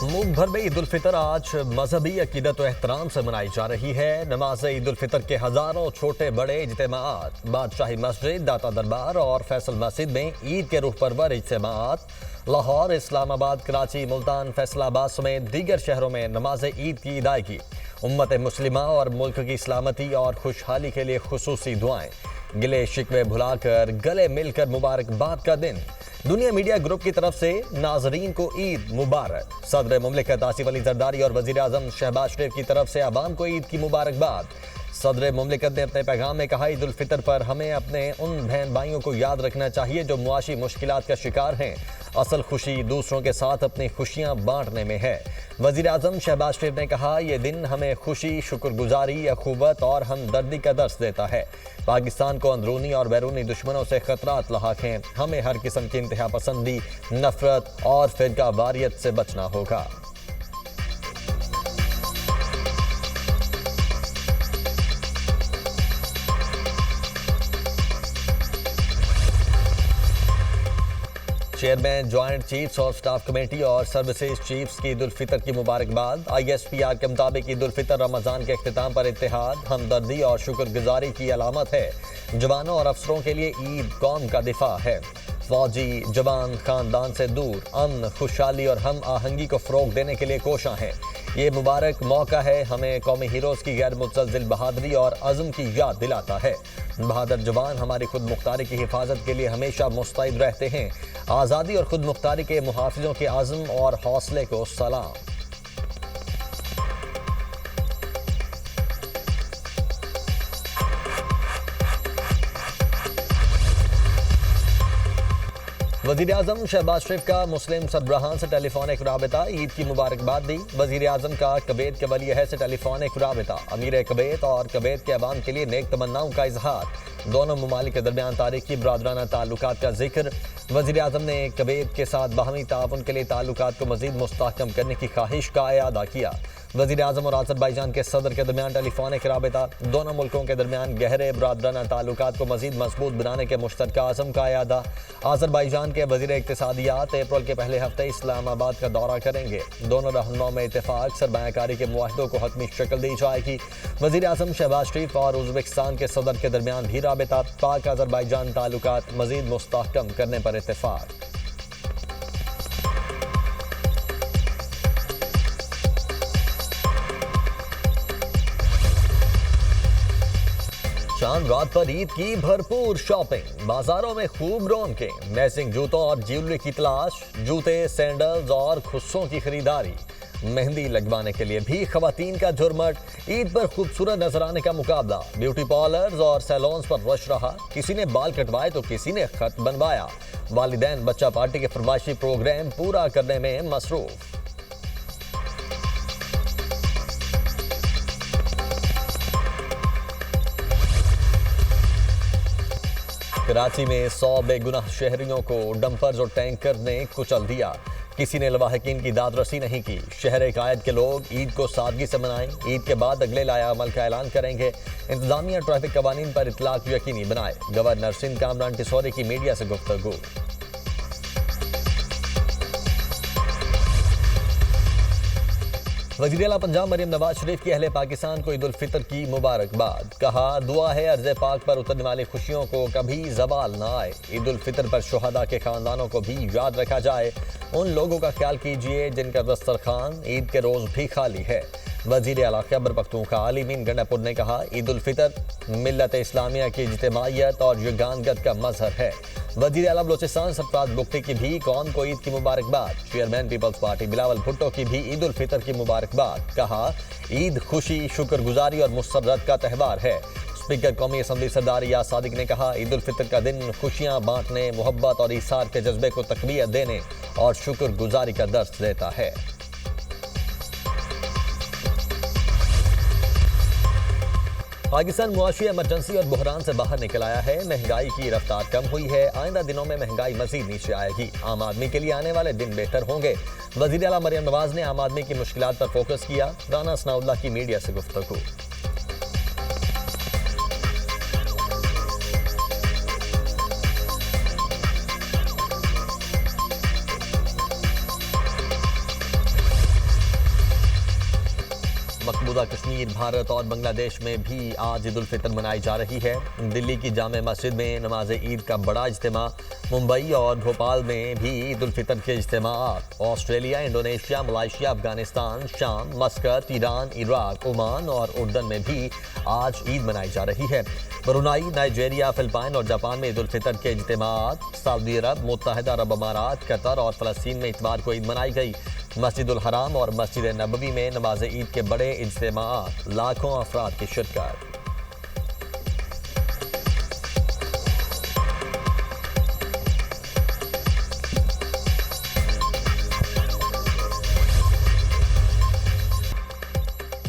मुल्क भर में ईद उल फितर आज मजहबी अकीदत और एहतराम से मनाई जा रही है। नमाज ईद उल फितर के हजारों छोटे बड़े इज्तिमात बादशाही मस्जिद, दाता दरबार और फैसल मस्जिद में ईद के रूह परवर इज्तिमात लाहौर, इस्लामाबाद, कराची, मुल्तान, फैसलाबाद समेत दीगर शहरों में नमाज ईद की अदायगी, उम्मत मुस्लिमा और मुल्क की सलामती और खुशहाली के लिए खुसूसी दुआएं, गिले शिकवे भुलाकर गले मिलकर मुबारकबाद का दिन। दुनिया मीडिया ग्रुप की तरफ से नाजरीन को ईद मुबारक। सदर मुमलिकत आसिफ अली जरदारी और वजीर आजम शहबाज शरीफ की तरफ से आवाम को ईद की मुबारकबाद। सदर मुमलिकत ने अपने पैगाम में कहा, ईद उल फितर पर हमें अपने उन बहन भाइयों को याद रखना चाहिए जो मुआशी मुश्किलात का शिकार हैं। असल खुशी दूसरों के साथ अपनी खुशियां बांटने में है। वजीर आजम शहबाज शरीफ ने कहा, यह दिन हमें खुशी, शुक्रगुजारी, अखुवत और हमदर्दी का दर्स देता है। पाकिस्तान को अंदरूनी और बैरूनी दुश्मनों से खतरात लाहक हैं। हमें हर किस्म की इंतहा पसंदी, नफरत और फिरका वारियत से बचना होगा। Chairman, joint chiefs of staff committee और सर्विसेज चीफ्स की ईद उल फितर की मुबारकबाद। ISPR के मुताबिक ईद उल फितर रमजान के इख्तिताम पर इत्तेहाद, हमदर्दी और शुक्रगुजारी की अलामत है। जवानों और अफसरों के लिए ईद कौम का दिफा है। फौजी जवान खानदान से दूर अमन, खुशहाली और हम आहंगी को फ़रोग देने के लिए कोशां हैं। ये मुबारक मौका है हमें कौमी हीरोज़ की गैर मुतज़्ज़ल बहादुरी और अज़्म की याद दिलाता है। बहादुर जवान हमारी खुद मुख्तारी की हिफाजत के लिए हमेशा मुस्तैद रहते हैं। आज़ादी और खुद मुख्तारी के मुहाफ़िज़ों के आज़म और हौसले को सलाम। वज़ीर आज़म शहबाज शरीफ का मुस्लिम सरबराहान से टेलीफोनिक राबिता, ईद की मुबारकबाद दी। वज़ीर आज़म का कुवैत के वली अहद से टेलीफोनिक राबिता, अमीर कुवैत और कुवैत के अवाम के लिए नेक तमन्नाओं का इजहार। दोनों ममालिक के दरमियान तारीखी बरादराना ताल्लुकात का जिक्र। वज़ीर आज़म ने कुवैत के साथ बाहमी ताउन के लिए ताल्लुकात को मज़ीद मुस्तहकम करने की ख्वाहिश का इयादा किया। वज़ीर आज़म और अज़रबैजान के सदर के दरमियान टेलीफोनिक राबिता, दोनों मुल्कों के दरमियान गहरे बरादराना ताल्लुकात को मज़ीद मजबूत बनाने के मुश्तरका आज़म का इयादा। अज़रबैजान के वज़ीर इक़्तिसादियात अप्रैल के पहले हफ्ते इस्लामाबाद का दौरा करेंगे। दोनों रहनुमाओं में इत्तेफाक, सरमायाकारी के मुआहिदों को हतमी शक्ल दी जाएगी। वज़ीर आज़म शहबाज शरीफ और उज़्बेकिस्तान के सदर के दरमियान भी राबिता, पाक अज़रबैजान ताल्लुकात मज़ीद मुस्तहकम करने पर इत्तेफाक। चांद रात पर ईद की भरपूर शॉपिंग, बाजारों में खूब रौनकें, मैचिंग जूतों और ज्वेलरी की तलाश, जूते, सैंडल्स और खुस्सों की खरीदारी। मेहंदी लगवाने के लिए भी खवातीन का झुरमट, ईद पर खूबसूरत नजर आने का मुकाबला। ब्यूटी पार्लर्स और सैलून्स पर रश रहा, किसी ने बाल कटवाए तो किसी ने खत बनवाया। वालिदैन बच्चा पार्टी के फरमाइशी प्रोग्राम पूरा करने में मसरूफ। कराची में 100 बेगुनाह शहरियों को डंपर्स और टैंकर ने कुचल दिया। किसी ने लवाहकीन की दादरसी नहीं की। शहर कायद के लोग ईद को सादगी से मनाएं। ईद के बाद अगले लाया अमल का ऐलान करेंगे। इंतजामिया ट्रैफिक कवानीन पर इतलाक यकीनी बनाए। गवर्नर सिंध कामरान टिसौरी की मीडिया से गुफ्तगू। वज़ीर आला पंजाब मरियम नवाज शरीफ की अहले पाकिस्तान को ईद उल फितर की मुबारकबाद। कहा, दुआ है अर्ज़ पाक पर उतरने वाली खुशियों को कभी ज़वाल ना आए। ईद उल फितर पर शुहदा के खानदानों को भी याद रखा जाए। उन लोगों का ख्याल कीजिए जिनका दस्तरखान ईद के रोज़ भी खाली है। वज़ीर आला खैबर पख्तूनख्वा अली मीन गंडापुर ने कहा, ईद उल फितर मिल्लत इस्लामिया की इज्तिमाइयत और युगानगत का मजहर है। वज़ीर आला बलोचिस्तान सरफराज बुख्ती की भी कौम को ईद की मुबारकबाद। Chairman People's Party Bilawal Bhutto की भी ईद उल फितर की मुबारकबाद। कहा, ईद खुशी, शुक्रगुजारी और मुसर्रत का त्यौहार है। स्पीकर कौमी असम्बली सरदार याद सादिक ने कहा, ईद उल फितर का दिन खुशियाँ बांटने, मोहब्बत और ईसार के जज्बे को तक़वियत देने और शुक्रगुजारी का दर्स देता है। पाकिस्तान मुआशी इमरजेंसी और बहरान से बाहर निकल आया है। महंगाई की रफ्तार कम हुई है। आइंदा दिनों में महंगाई मजीद नीचे आएगी। आम आदमी के लिए आने वाले दिन बेहतर होंगे। वज़ीर आला मरियम नवाज ने आम आदमी की मुश्किलात पर फोकस किया। राना सनाउल्लाह की मीडिया से गुफ्तगू। मकबूजा कश्मीर, भारत और बांग्लादेश में भी आज ईद उल फितर मनाई जा रही है। दिल्ली की जामे मस्जिद में नमाज ईद का बड़ा इज्तिमा, मुंबई और भोपाल में भी ईद उल फितर के इज्तिमात, ऑस्ट्रेलिया, इंडोनेशिया, मलेशिया, अफगानिस्तान, शाम, मस्कत, ईरान, इराक, ओमान और उर्दन में भी आज ईद मनाई जा रही है। ब्रुनाई, नाइजीरिया, फिलिपाइन और जापान में ईद उल फितर के इज्तिमात, सऊदी अरब, मुत्तहिदा अरब अमारात, कतर और फ़लस्तीन में इतवार को ईद मनाई गई। मस्जिदुल हराम और मस्जिद नबवी में नमाज ईद के बड़े इज्तिमात, लाखों अफराद की शिरकत।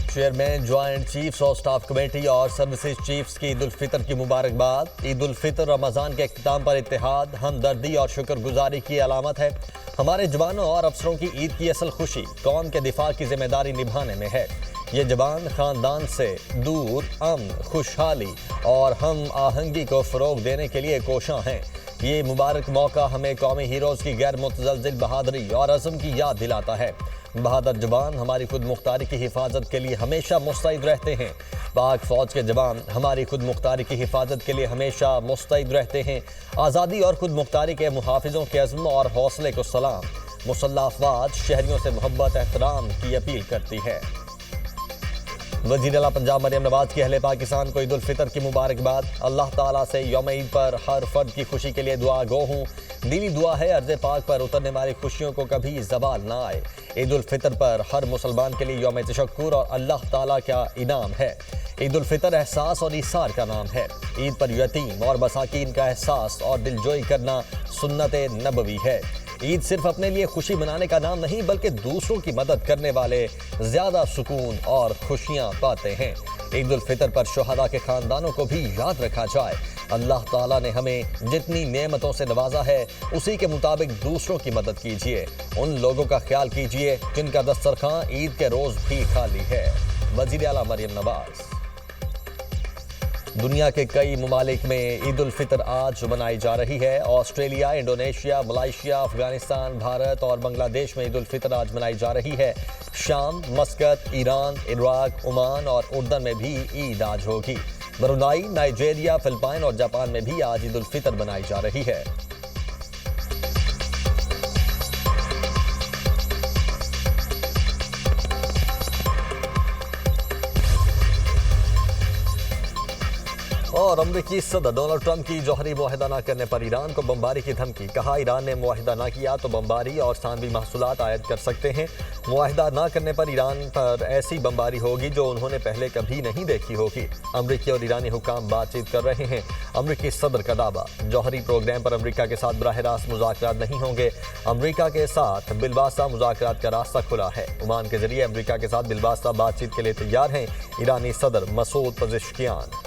Chairman, joint chiefs of staff committee और सर्विसेज चीफ्स की ईद उल फितर की मुबारकबाद। ईद उल फितर रमज़ान के इख्तिताम पर इत्तेहाद, हमदर्दी और शुक्रगुजारी की अलामत है। हमारे जवानों और अफसरों की ईद की असल खुशी कौम के दिफा की जिम्मेदारी निभाने में है। ये जवान खानदान से दूर अमन, खुशहाली और हम आहंगी को फ़रोग देने के लिए कोशां हैं। ये मुबारक मौका हमें कौमी हीरोज़ की गैर मुतज़लज़िल बहादुरी और अज़म की याद दिलाता है। बहादुर जवान हमारी खुद मुख्तारी की हिफाजत के लिए हमेशा मुस्तैद रहते हैं। पाक फ़ौज के जवान हमारी खुद मुख्तारी की हिफाजत के लिए हमेशा मुस्तैद रहते हैं। आज़ादी और खुद मुख्तारी के मुहाफ़िज़ों के अज़्म और हौसले को सलाम। मुसल्लह अफ़वाज शहरियों से मोहब्बत एहतराम की अपील करती है। वज़ीर आला पंजाब मरियम नवाज की अहले पाकिस्तान को ईद उल फितर की मुबारकबाद। अल्लाह ताला से यौम ईद पर हर फर्द की खुशी के लिए दुआ गो हूँ। दिली दुआ है अर्ज़ पाक पर उतरने वाली खुशियों को कभी ज़वाल ना आए। ईद उल फितर पर हर मुसलमान के लिए यौम तशक्कुर और अल्लाह ताला का इनाम है। ईद उल फितर एहसास और ईसार का नाम है। ईद पर यतीम और मसाकीन का एहसास और दिलजोई करना सुन्नत नबवी है। ईद सिर्फ अपने लिए खुशी मनाने का नाम नहीं बल्कि दूसरों की मदद करने वाले ज़्यादा सुकून और खुशियाँ पाते हैं। ईद उल फितर पर शुहदा के ख़ानदानों को भी याद रखा जाए। अल्लाह ताला ने हमें जितनी नेमतों से नवाजा है उसी के मुताबिक दूसरों की मदद कीजिए। उन लोगों का ख्याल कीजिए जिनका दस्तरखां ईद के रोज़ भी खाली है। वज़ीर आला मरियम नवाज। दुनिया के कई ममालिक में ईद उल फितर आज मनाई जा रही है। Australia, Indonesia, Malaysia, Afghanistan, Bharat और बांग्लादेश में ईद उल फितर आज मनाई जा रही है। शाम, मस्कत, ईरान, इराक, ओमान और उर्दन में भी ईद आज होगी। ब्रुनाई, नाइजीरिया, फिलिपाइन और जापान में भी आज ईद उल फितर मनाई जा रही है। और अमरीकी सदर डोनाल्ड ट्रंप की जौहरी मुआहिदा न करने पर ईरान को बमबारी की धमकी। कहा, ईरान ने मुआहिदा न किया तो बमबारी और सानवी महसूलात आयात कर सकते हैं। मुआहिदा न करने पर ईरान पर ऐसी बमबारी होगी जो उन्होंने पहले कभी नहीं देखी होगी। अमरीकी और ईरानी हुकाम बातचीत कर रहे हैं। अमरीकी सदर का दावा, जौहरी प्रोग्राम पर अमरीका के साथ बराह रास्त मुज़ाकरात नहीं होंगे। अमरीका के साथ बिलवास्ता मुज़ाकरात का रास्ता खुला है। ओमान के जरिए अमरीका के साथ बिलवास्ता बातचीत के लिए तैयार हैं ईरानी सदर मसूद पज़ेश्कियान।